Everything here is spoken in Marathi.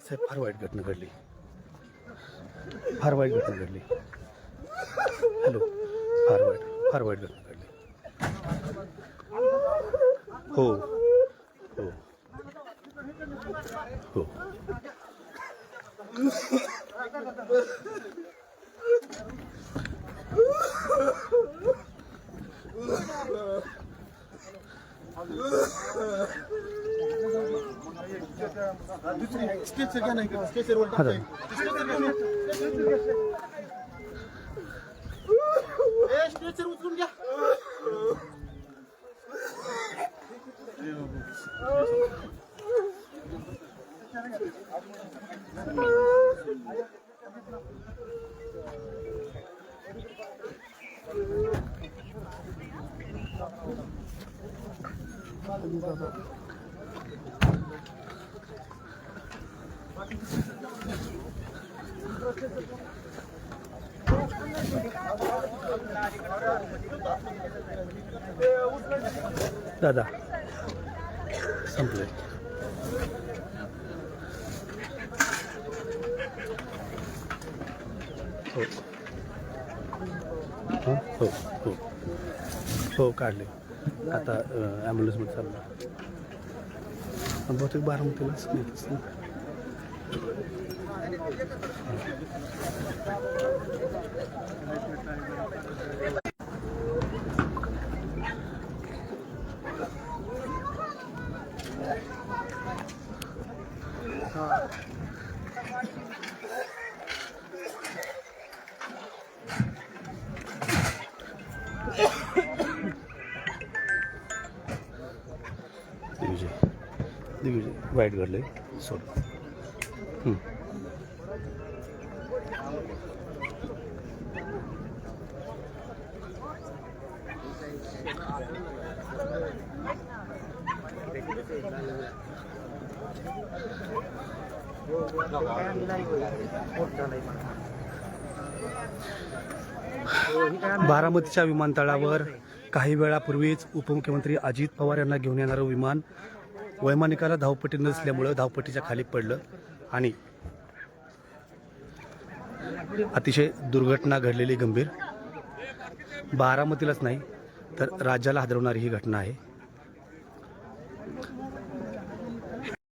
साहेब फार वाईट घटना घडली, फार वाईट घटना घडली. हॅलो, फार वाईट घटना घडली. हो हो हो. दादा संपले. हो हो हो हो काढले. आता ॲम्ब्युलन्समध्ये चालला. बहुतेक बारामतीलाच नाही. दिग्विजय वाईट घडले. सोड. बारामतीच्या विमानतळावर काही वेळापूर्वीच उपमुख्यमंत्री अजित पवार यांना घेऊन येणारं विमान वैमानिकाला धावपट्टी नसल्यामुळं धावपट्टीच्या खाली पडलं आणि अतिशय दुर्घटना घडलेली गंभीर. बारामतीलाच नाही तर राज्याला हादरवणारी ही घटना आहे.